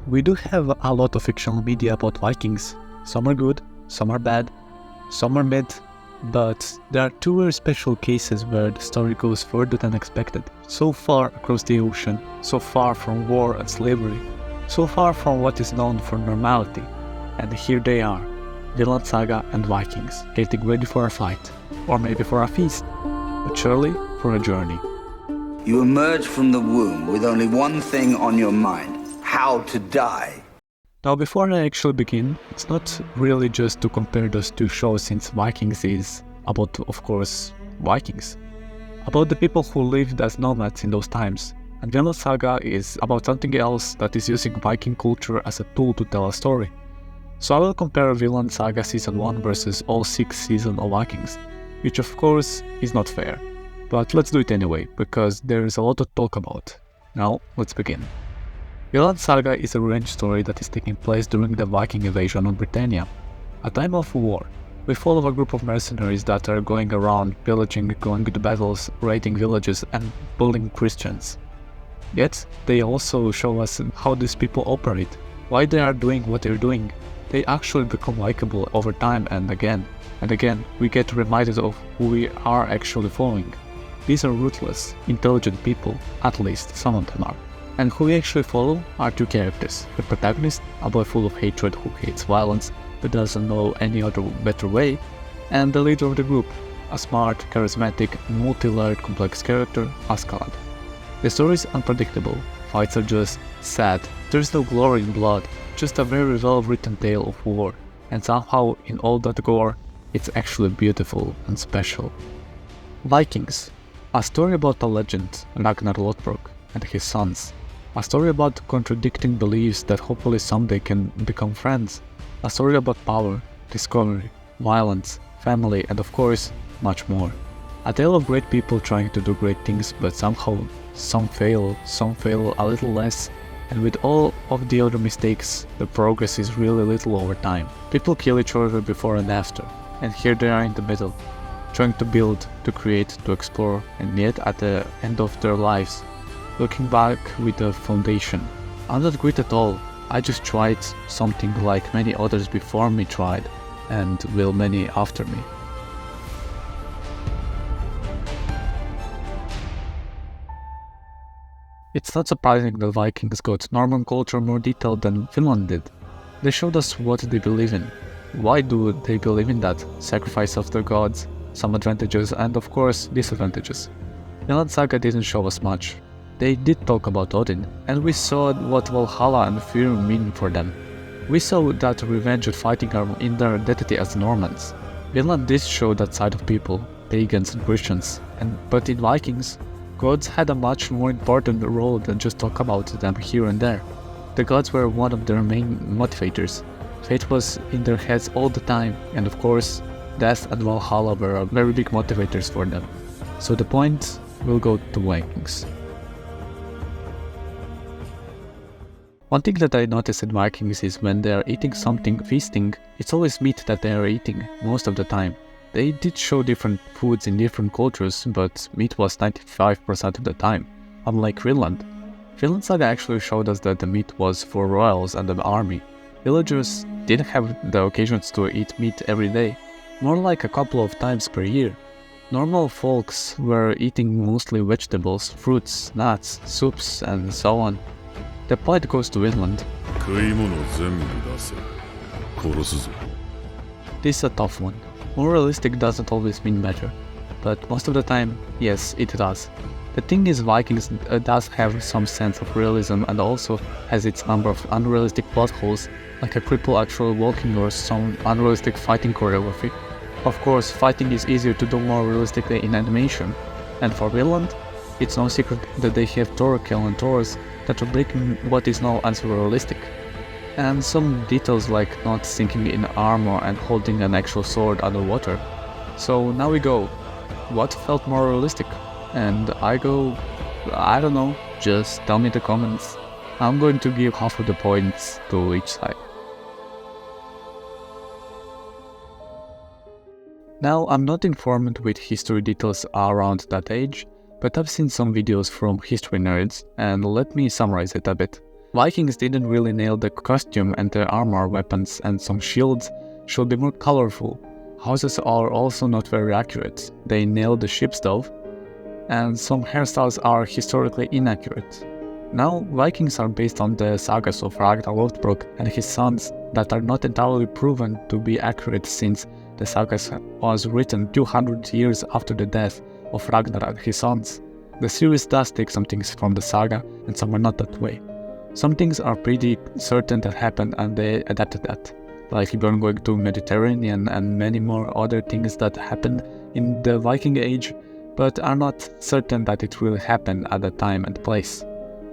We do have a lot of fictional media about Vikings. Some are good, some are bad, some are mid, but there are two very special cases where the story goes further than expected. So far across the ocean, so far from war and slavery, so far from what is known for normality. And here they are, Vinland Saga and Vikings, getting ready for a fight, or maybe for a feast, but surely for a journey. You emerge from the womb with only one thing on your mind: how to die. Now before I actually begin, it's not really just to compare those two shows, since Vikings is about, of course, Vikings. About the people who lived as nomads in those times. And Vinland Saga is about something else that is using Viking culture as a tool to tell a story. So I will compare Vinland Saga Season 1 versus all 6 seasons of Vikings, which of course is not fair. But let's do it anyway, because there is a lot to talk about. Now, let's begin. Vinland Saga is a revenge story that is taking place during the Viking invasion of Britannia. A time of war, we follow a group of mercenaries that are going around pillaging, going to battles, raiding villages and bullying Christians. Yet, they also show us how these people operate, why they are doing what they're doing. They actually become likable over time, and again we get reminded of who we are actually following. These are ruthless, intelligent people, at least some of them are. And who we actually follow are two characters: the protagonist, a boy full of hatred who hates violence but doesn't know any other better way, and the leader of the group, a smart, charismatic, multi-layered complex character, Askeladd. The story is unpredictable, fights are just sad, there's no glory in blood, just a very well-written tale of war, and somehow in all that gore, it's actually beautiful and special. Vikings, a story about a legend, Ragnar Lothbrok, and his sons. A story about contradicting beliefs that hopefully someday can become friends. A story about power, discovery, violence, family, and of course, much more. A tale of great people trying to do great things, but somehow some fail a little less, and with all of the other mistakes, the progress is really little over time. People kill each other before and after, and here they are in the middle, trying to build, to create, to explore, and yet at the end of their lives, looking back with a foundation. I'm not great at all, I just tried something like many others before me tried, and will many after me. It's not surprising that Vikings got Norman culture more detailed than Finland did. They showed us what they believe in. Why do they believe in that? Sacrifice of the gods, some advantages and of course disadvantages. Vinland Saga didn't show us much. They did talk about Odin, and we saw what Valhalla and fear mean for them. We saw that revenge and fighting are in their identity as Normans. Vinland did show that side of people, pagans and Christians, but in Vikings, gods had a much more important role than just talk about them here and there. The gods were one of their main motivators. Fate was in their heads all the time, and of course, death and Valhalla were very big motivators for them. So the point will go to Vikings. One thing that I noticed in Vikings is when they are eating something, feasting, it's always meat that they are eating, most of the time. They did show different foods in different cultures, but meat was 95% of the time, unlike Finland. Vinland Saga actually showed us that the meat was for royals and the army. Villagers didn't have the occasions to eat meat every day, more like a couple of times per year. Normal folks were eating mostly vegetables, fruits, nuts, soups, and so on. The point goes to Vinland. This is a tough one. More realistic doesn't always mean better, but most of the time, yes, it does. The thing is, Vikings does have some sense of realism and also has its number of unrealistic plot holes, like a cripple actually walking or some unrealistic fighting choreography. Of course, fighting is easier to do more realistically in animation, and for Vinland, it's no secret that they have Torkel and Thors that are breaking what is now unrealistic. And some details like not sinking in armor and holding an actual sword underwater. So now we go, what felt more realistic? And I go, I don't know, just tell me in the comments. I'm going to give half of the points to each side. Now, I'm not informed with history details around that age, but I've seen some videos from history nerds, and let me summarize it a bit. Vikings didn't really nail the costume and their armor, weapons, and some shields should be more colorful. Houses are also not very accurate. They nailed the ships though, and some hairstyles are historically inaccurate. Now, Vikings are based on the sagas of Ragnar Lothbrok and his sons that are not entirely proven to be accurate since the sagas was written 200 years after the death of Ragnar and his sons. The series does take some things from the saga and some are not that way. Some things are pretty certain that happened and they adapted that, like Bjorn going to Mediterranean and many more other things that happened in the Viking age, but are not certain that it really happened at the time and place.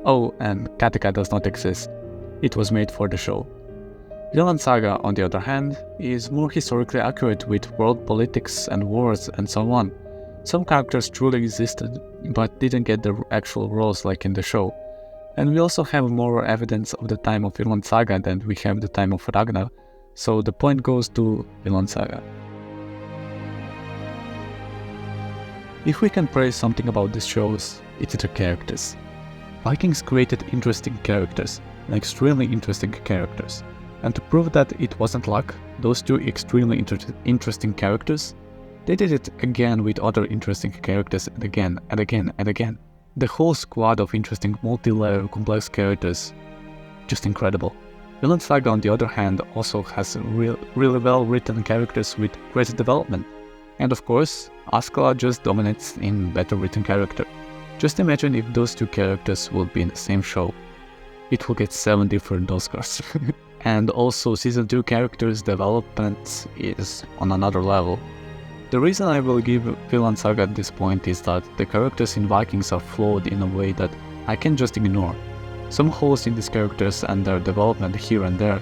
Oh, and Kattegat does not exist. It was made for the show. Vinland Saga, on the other hand, is more historically accurate with world politics and wars and so on. Some characters truly existed, but didn't get the actual roles like in the show. And we also have more evidence of the time of Vinland Saga than we have the time of Ragnar, so the point goes to Vinland Saga. If we can praise something about these shows, it's the characters. Vikings created interesting characters, extremely interesting characters. And to prove that it wasn't luck, those two extremely interesting characters, they did it again with other interesting characters and again and again and again. The whole squad of interesting multi-layer complex characters, just incredible. Vinland Saga on the other hand also has really well written characters with great development. And of course, Askeladd just dominates in better written character. Just imagine if those two characters would be in the same show. It will get 7 different Oscars. And also season 2 characters development is on another level. The reason I will give Vinland Saga at this point is that the characters in Vikings are flawed in a way that I can just ignore. Some holes in these characters and their development here and there.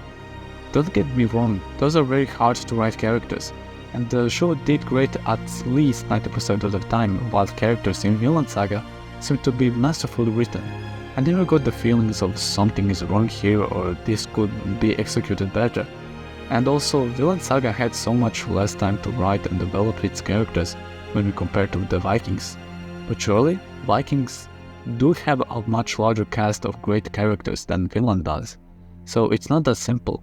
Don't get me wrong, those are very hard to write characters, and the show did great at least 90% of the time, while characters in Vinland Saga seem to be masterfully written. I never got the feelings of something is wrong here or this could be executed better. And also, Vinland Saga had so much less time to write and develop its characters when we compare to the Vikings. But surely, Vikings do have a much larger cast of great characters than Vinland does, so it's not that simple.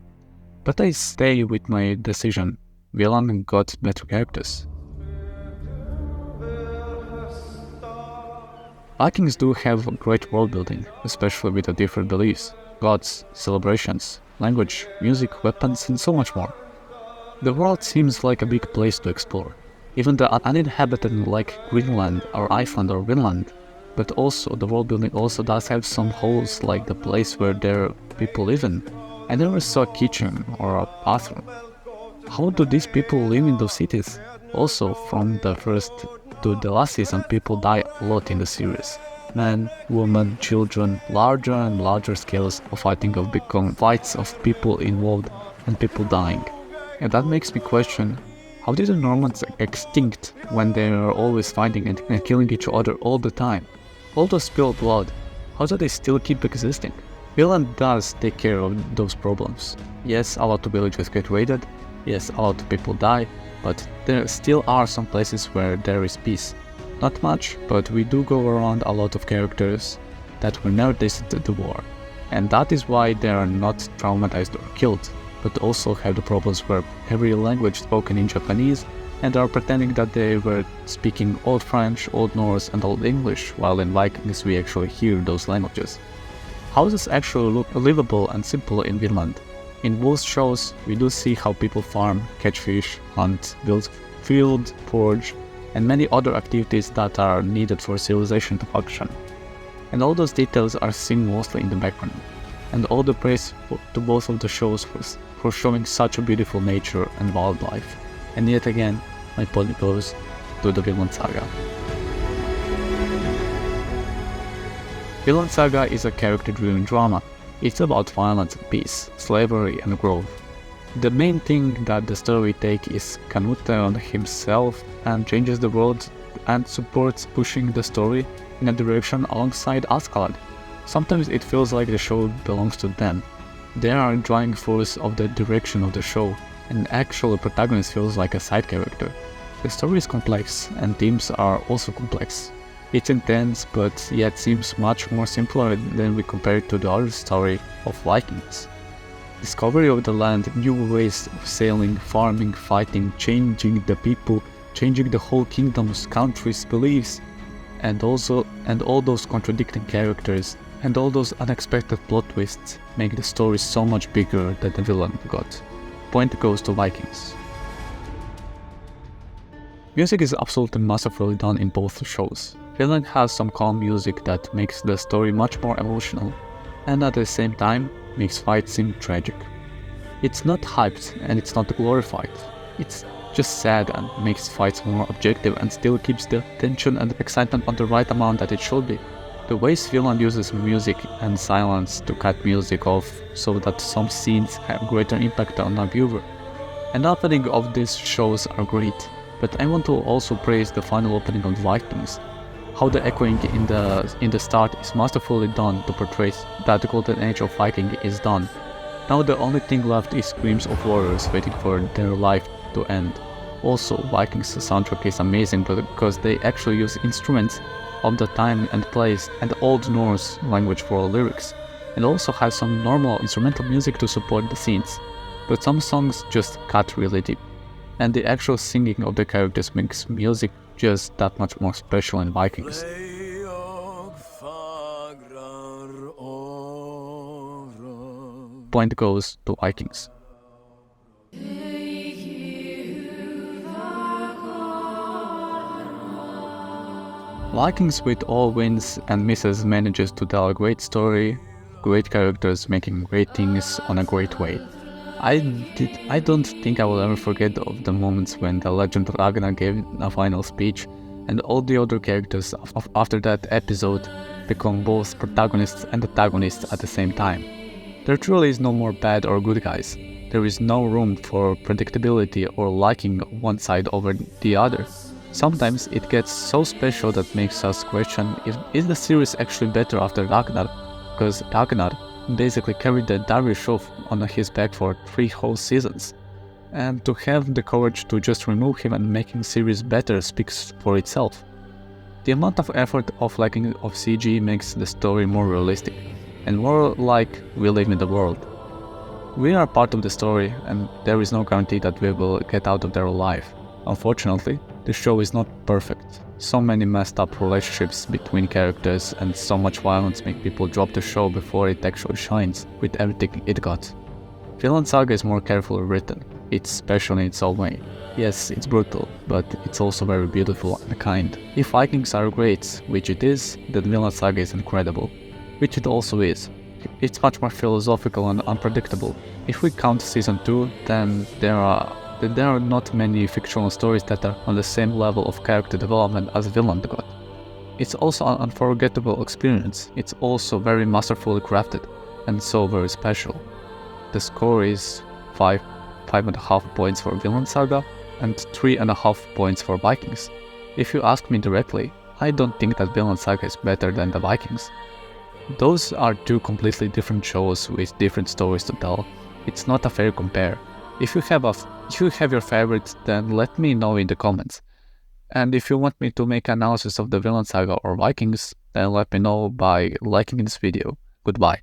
But I stay with my decision, Vinland got better characters. Vikings do have great world building, especially with the different beliefs, gods, celebrations, language, music, weapons, and so much more. The world seems like a big place to explore, even the uninhabited like Greenland or Iceland or Vinland, but also the world building also does have some holes like the place where their people live in. I never saw a kitchen or a bathroom. How do these people live in those cities? Also, from the first to the last season, people die a lot in the series. Men, women, children, larger and larger scales of fighting have become fights of people involved and people dying. And that makes me question, how did the Normans extinct when they are always fighting and killing each other all the time? All the spilled blood, how do they still keep existing? Vinland does take care of those problems. Yes, a lot of villages get raided, yes, a lot of people die, but there still are some places where there is peace. Not much, but we do go around a lot of characters that were never destined to the war. And that is why they are not traumatized or killed, but also have the problems where every language spoken in Japanese and are pretending that they were speaking Old French, Old Norse and Old English, while in Vikings we actually hear those languages. Houses actually look livable and simple in Vinland. In both shows, we do see how people farm, catch fish, hunt, build field, forge, and many other activities that are needed for civilization to function. And all those details are seen mostly in the background. And all the praise to both of the shows for showing such a beautiful nature and wildlife. And yet again, my point goes to the Vinland Saga. Vinland Saga is a character-driven drama. It's about violence and peace, slavery and growth. The main thing that the story takes is Canute on himself and changes the world and supports pushing the story in a direction alongside Askeladd. Sometimes it feels like the show belongs to them. They are a driving force of the direction of the show, and actually the protagonist feels like a side character. The story is complex and themes are also complex. It's intense, but yet seems much more simpler than we compare it to the other story of Vikings. Discovery of the land, new ways of sailing, farming, fighting, changing the people, changing the whole kingdom's, countries, beliefs, and all those contradicting characters, and all those unexpected plot twists make the story so much bigger than the villain got. Point goes to Vikings. Music is absolutely masterfully done in both shows. Vinland has some calm music that makes the story much more emotional, and at the same time makes fights seem tragic. It's not hyped and it's not glorified. It's just sad and makes fights more objective and still keeps the tension and excitement on the right amount that it should be. The ways Vinland uses music and silence to cut music off so that some scenes have greater impact on a viewer. And the opening of these shows are great, but I want to also praise the final opening of Vikings. How the echoing in the start is masterfully done to portray that the golden age of Viking is done. Now the only thing left is screams of warriors waiting for their life to end. Also, Vikings soundtrack is amazing because they actually use instruments of the time and place and Old Norse language for lyrics, and also has some normal instrumental music to support the scenes, but some songs just cut really deep, and the actual singing of the characters makes music just that much more special in Vikings. Point goes to Vikings. Vikings with all wins and misses manages to tell a great story, great characters making great things on a great way. I don't think I will ever forget of the moments when the legend Ragnar gave a final speech and all the other characters after that episode become both protagonists and antagonists at the same time. There truly is no more bad or good guys. There is no room for predictability or liking one side over the other. Sometimes it gets so special that makes us question is the series actually better after Ragnar, because Ragnar basically carried the entire show on his back for 3 whole seasons. And to have the courage to just remove him and making series better speaks for itself. The amount of effort of liking of CG makes the story more realistic, and more like we live in the world. We are part of the story, and there is no guarantee that we will get out of there alive. Unfortunately, the show is not perfect. So many messed up relationships between characters and so much violence make people drop the show before it actually shines with everything it got. Vinland Saga is more carefully written. It's special in its own way. Yes, it's brutal, but it's also very beautiful and kind. If Vikings are great, which it is, then Vinland Saga is incredible, which it also is. It's much more philosophical and unpredictable. If we count season 2, then there are not many fictional stories that are on the same level of character development as Vinland got. It's also an unforgettable experience. It's also very masterfully crafted, and so very special. The score is 5.5 points for Vinland Saga, and 3.5 points for Vikings. If you ask me directly, I don't think that Vinland Saga is better than the Vikings. Those are 2 completely different shows with different stories to tell. It's not a fair compare. If you have your favorites, then let me know in the comments. And if you want me to make analysis of the Vinland Saga or Vikings, then let me know by liking this video. Goodbye.